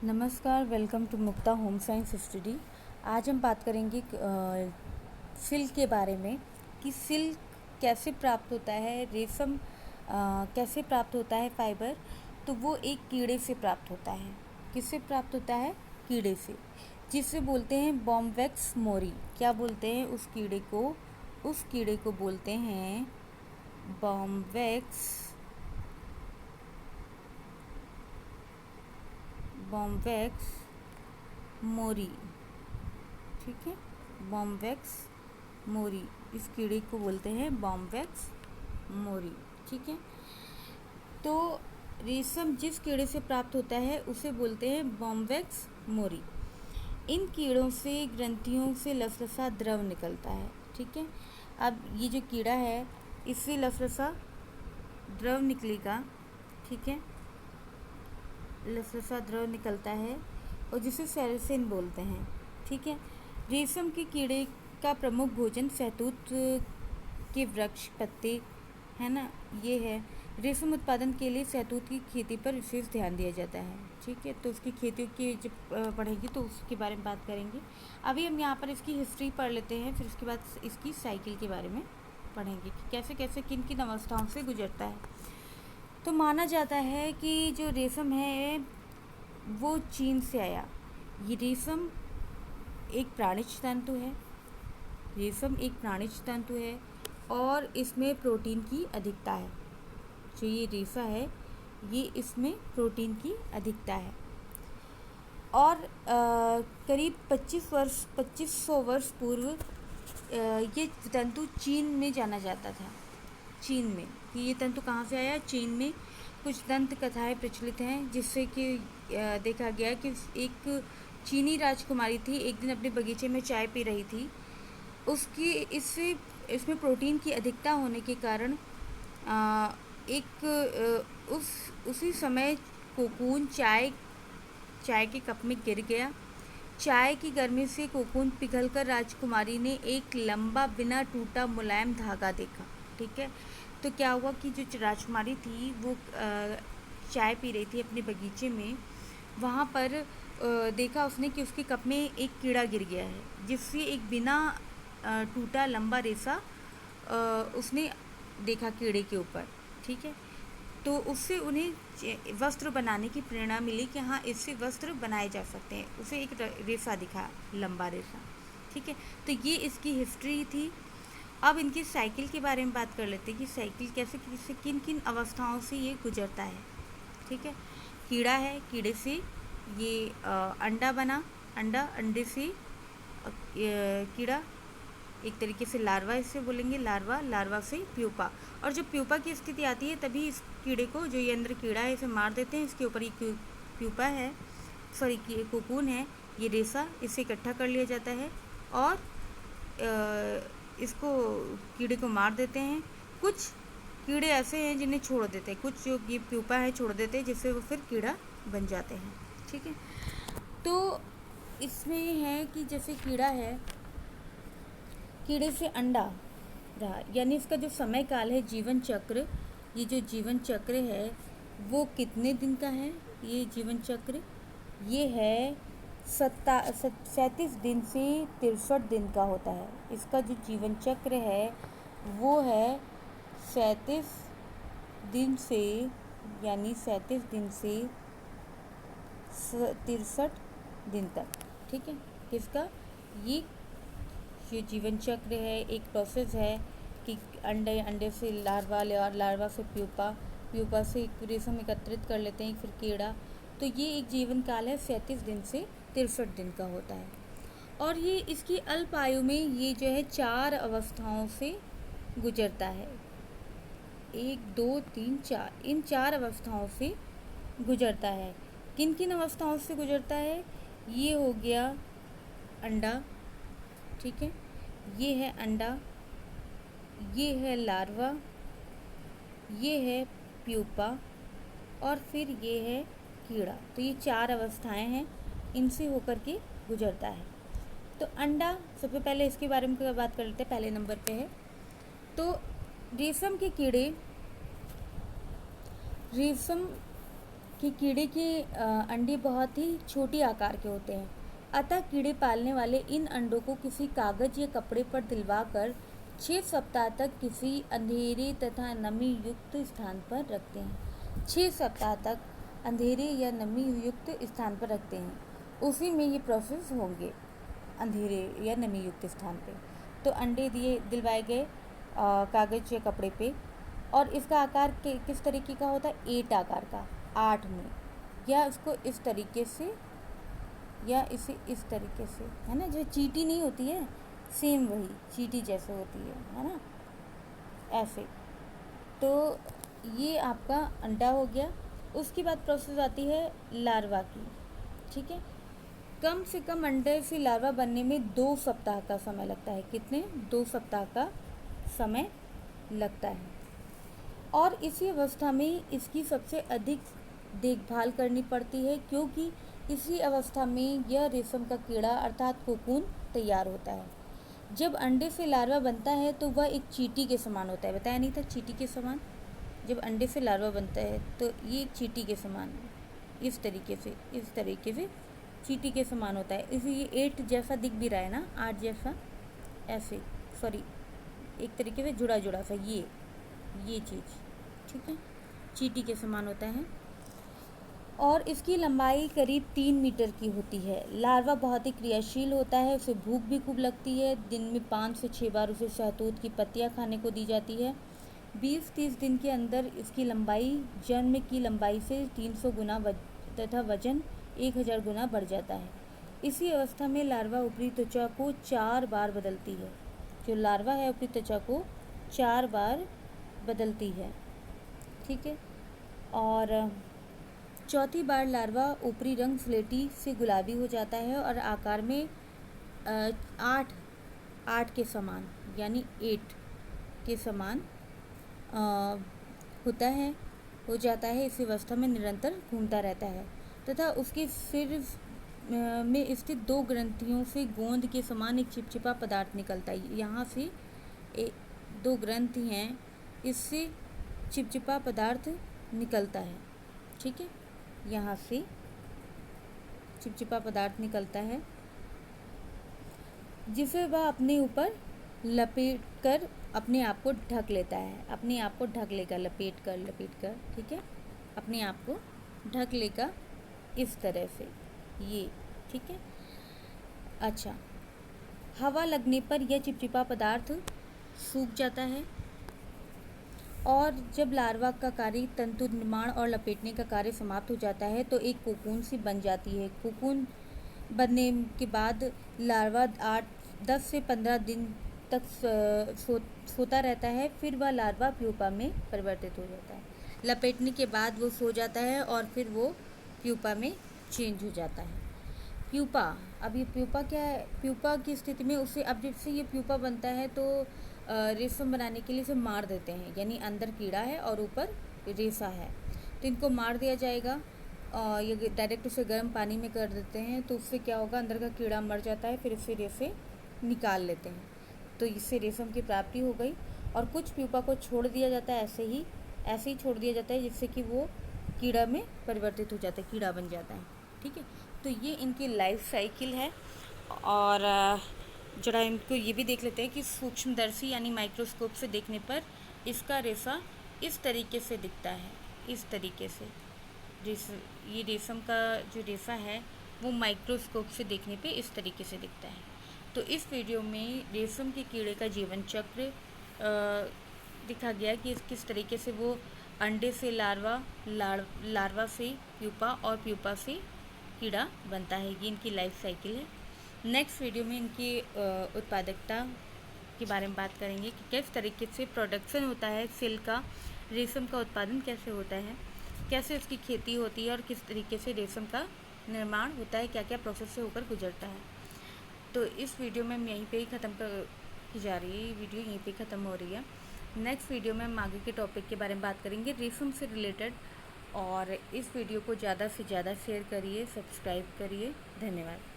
नमस्कार, welcome to Mukta home science study. आज हम बात करेंगे सिल्क के बारे में कि सिल्क कैसे प्राप्त होता है, रेशम कैसे प्राप्त होता है फाइबर। तो वो एक कीड़े से प्राप्त होता है। किससे प्राप्त होता है? कीड़े से, जिसे बोलते हैं बॉम्बवैक्स मोरी। क्या बोलते हैं उस कीड़े को? उस कीड़े को बोलते हैं बॉम्बवैक्स मोरी। ठीक है, बॉम्बवैक्स मोरी, इस कीड़े को बोलते हैं बॉम्बवैक्स मोरी। ठीक है, तो रेशम जिस कीड़े से प्राप्त होता है उसे बोलते हैं बॉम्बवैक्स मोरी। इन कीड़ों से ग्रंथियों से लसलसा द्रव निकलता है। ठीक है, अब ये जो कीड़ा है इससे लसलसा द्रव निकलेगा। ठीक है, लसलसा द्रव निकलता है और जिसे सेरेसिन बोलते हैं। ठीक है, रेशम के कीड़े का प्रमुख भोजन शहतूत के वृक्ष, पत्ते, है ना, ये है। रेशम उत्पादन के लिए शहतूत की खेती पर विशेष ध्यान दिया जाता है। ठीक है, तो उसकी खेती की जब पढ़ेंगे तो उसके बारे में बात करेंगे। अभी हम यहाँ पर इसकी हिस्ट्री पढ़ लेते हैं, फिर उसके बाद इसकी साइकिल के बारे में पढ़ेंगे कि कैसे कैसे किन किन अवस्थाओं से गुजरता है। तो माना जाता है कि जो रेशम है वो चीन से आया। ये रेशम एक प्राणिज तंतु है। रेशम एक प्राणिज तंतु है और इसमें प्रोटीन की अधिकता है। जो ये रेशा है ये इसमें प्रोटीन की अधिकता है। और करीब 2500 वर्ष पूर्व ये तंतु चीन में जाना जाता था। चीन में कि ये तंतु कहाँ से आया? चीन में। कुछ दंत कथाएँ प्रचलित हैं जिससे कि देखा गया कि एक चीनी राजकुमारी थी, एक दिन अपने बगीचे में चाय पी रही थी। उसकी इसमें प्रोटीन की अधिकता होने के कारण उसी समय कोकून चाय के कप में गिर गया। चाय की गर्मी से कोकून पिघलकर राजकुमारी ने एक लंबा बिना टूटा मुलायम धागा देखा। ठीक है, तो क्या हुआ कि जो राजकुमारी थी वो चाय पी रही थी अपने बगीचे में। वहाँ पर देखा उसने कि उसके कप में एक कीड़ा गिर गया है, जिससे एक बिना टूटा लंबा रेशा उसने देखा कीड़े के ऊपर। ठीक है, तो उससे उन्हें वस्त्र बनाने की प्रेरणा मिली कि हाँ, इससे वस्त्र बनाए जा सकते हैं। उसे एक रेशा दिखा, लंबा रेशा। ठीक है, तो ये इसकी हिस्ट्री थी। अब इनकी साइकिल के बारे में बात कर लेते हैं कि साइकिल कैसे किन किन अवस्थाओं से ये गुजरता है। ठीक है, कीड़ा है, कीड़े से ये अंडा बना, अंडे से कीड़ा, एक तरीके से लार्वा इसे बोलेंगे, लार्वा से प्यूपा। और जब प्यूपा की स्थिति आती है तभी इस कीड़े को, जो ये अंदर कीड़ा है, इसे मार देते हैं। इसके ऊपर ये प्यूपा है, सॉरी कोकून है, ये रेशा, इसे इकट्ठा कर लिया जाता है और इसको कीड़े को मार देते हैं। कुछ कीड़े ऐसे हैं जिन्हें छोड़ देते हैं, कुछ जो ये प्यूपा है छोड़ देते हैं, जिससे वो फिर कीड़ा बन जाते हैं। ठीक है, तो इसमें ये है कि जैसे कीड़ा है, कीड़े से अंडा रहा, यानी इसका जो समय काल है, जीवन चक्र, ये जो जीवन चक्र है वो कितने दिन का है? ये जीवन चक्र ये है 37 दिन से 63 दिन का होता है। इसका जो जीवन चक्र है वो है 37 दिन से, यानी 37 दिन से 63 दिन तक। ठीक है, किसका? ये जो जीवन चक्र है एक प्रोसेस है कि अंडे से लार्वा से प्यूपा से रेशम एकत्रित कर लेते हैं, फिर कीड़ा। तो ये एक जीवन काल है 37 दिन से 63 दिन का होता है। और ये इसकी अल्प आयु में ये जो है 4 अवस्थाओं से गुजरता है। 1 2 3 4, इन 4 अवस्थाओं से गुजरता है। किन किन अवस्थाओं से गुजरता है? ये हो गया अंडा। ठीक है, ये है अंडा, ये है लार्वा, ये है प्यूपा और फिर ये है कीड़ा। तो ये 4 अवस्थाएं हैं, इनसे होकर के गुजरता है। तो अंडा, सबसे पहले इसके बारे में बात कर लेते हैं, पहले नंबर पे है। तो रेशम के कीड़े रेशम कि कीड़े के अंडे बहुत ही छोटी आकार के होते हैं, अतः कीड़े पालने वाले इन अंडों को किसी कागज या कपड़े पर दिलवाकर 6 सप्ताह तक किसी अंधेरे तथा नमी युक्त स्थान पर रखते हैं। 6 सप्ताह तक अंधेरे या नमी युक्त स्थान पर रखते हैं, उसी में ये प्रोसेस होंगे अंधेरे या नमी युक्त स्थान पे। तो अंडे दिलवाए गए कागज़ या कपड़े पे, और इसका आकार किस तरीके का होता है, 8 आकार का, 8 में, या इसको इस तरीके से या इसे इस तरीके से, है ना, जो चींटी नहीं होती है, सेम वही चींटी जैसे होती है ना, ऐसे। तो ये आपका अंडा हो गया। उसके बाद प्रोसेस आती है लार्वा की, ठीक है। कम से कम अंडे से लार्वा बनने में 2 सप्ताह का समय लगता है। कितने? 2 सप्ताह का समय लगता है। और इसी अवस्था में इसकी सबसे अधिक देखभाल करनी पड़ती है, क्योंकि इसी अवस्था में यह रेशम का कीड़ा अर्थात कोकून तैयार होता है। जब अंडे से लार्वा बनता है तो वह एक चींटी के समान होता है। बताया नहीं था, चींटी के समान। जब अंडे से लार्वा बनता है तो ये एक चींटी के समान है, इस तरीके से चींटी के समान होता है। इसे ये 8 जैसा दिख भी रहा है ना, 8 जैसा, ऐसे, सॉरी, एक तरीके से जुड़ा जुड़ा सा, ये चीज़, ठीक है, चींटी के समान होता है। और इसकी लंबाई करीब 3 मीटर की होती है। लार्वा बहुत ही क्रियाशील होता है, उसे भूख भी खूब लगती है। दिन में 5 से 6 बार उसे शहतूत की पत्तियां खाने को दी जाती है। 20-30 दिन के अंदर इसकी लंबाई जन्म की लंबाई से 300 गुना तथा वजन 1000 गुना बढ़ जाता है। इसी अवस्था में लार्वा ऊपरी त्वचा को 4 बार बदलती है। जो लार्वा है ऊपरी त्वचा को 4 बार बदलती है, ठीक है। और चौथी बार लार्वा ऊपरी रंग स्लेटी से गुलाबी हो जाता है और आकार में 8 के समान, यानी 8 के समान हो जाता है। इस अवस्था में निरंतर घूमता रहता है तथा उसके सिर में स्थित 2 ग्रंथियों से गोंद के समान एक चिपचिपा पदार्थ निकलता है। यहाँ से 2 ग्रंथि हैं, इससे चिपचिपा पदार्थ निकलता है, ठीक है। यहाँ से चिपचिपा पदार्थ निकलता है जिसे वह अपने ऊपर लपेट कर अपने आप को ढक लेता है। अपने आप को ढक लेगा, लपेट कर, ठीक है, अपने आप को ढक लेगा इस तरह से, ये, ठीक है। अच्छा, हवा लगने पर यह चिपचिपा पदार्थ सूख जाता है और जब लार्वा का कार्य तंतु निर्माण और लपेटने का कार्य समाप्त हो जाता है तो एक कोकून सी बन जाती है। कोकून बनने के बाद लार्वा 10 से 15 दिन तक सोता रहता है, फिर वह लार्वा प्यूपा में परिवर्तित हो जाता है। लपेटने के बाद वो सो जाता है और फिर वो प्यूपा में चेंज हो जाता है। प्यूपा, अब ये प्यूपा क्या है? प्यूपा की स्थिति में उसे, अब जब ये प्यूपा बनता है तो रेशम बनाने के लिए इसे मार देते हैं, यानी अंदर कीड़ा है और ऊपर रेशा है, तो इनको मार दिया जाएगा। ये डायरेक्ट उसे गर्म पानी में कर देते हैं, तो उससे क्या होगा, अंदर का कीड़ा मर जाता है, फिर इससे रेशे निकाल लेते हैं, तो इससे रेशम की प्राप्ति हो गई। और कुछ प्यूपा को छोड़ दिया जाता है, ऐसे ही छोड़ दिया जाता है, जिससे कि वो कीड़ा में परिवर्तित हो जाता है, कीड़ा बन जाता है, ठीक है। तो ये इनकी लाइफ साइकिल है। और जरा इनको ये भी देख लेते हैं कि सूक्ष्मदर्शी यानी माइक्रोस्कोप से देखने पर इसका रेशा इस तरीके से दिखता है, इस तरीके से। ये रेशम का जो रेशा है वो माइक्रोस्कोप से देखने पे इस तरीके से दिखता है। तो इस वीडियो में रेशम के कीड़े का जीवन चक्र दिखा गया कि किस तरीके से वो अंडे से लार्वा से प्यूपा और प्यूपा से कीड़ा बनता है। ये इनकी लाइफ साइकिल है। नेक्स्ट वीडियो में इनकी उत्पादकता के बारे में बात करेंगे कि किस तरीके से प्रोडक्शन होता है सिल्क का, रेशम का उत्पादन कैसे होता है, कैसे उसकी खेती होती है और किस तरीके से रेशम का निर्माण होता है, क्या क्या प्रोसेस से होकर गुजरता है। तो इस वीडियो में हम यहीं पे ही ख़त्म की जा रही है, वीडियो यहीं पे ख़त्म हो रही है। नेक्स्ट वीडियो में हम आगे के टॉपिक के बारे में बात करेंगे रेशम से रिलेटेड। और इस वीडियो को ज़्यादा से ज़्यादा शेयर करिए, सब्सक्राइब करिए। धन्यवाद।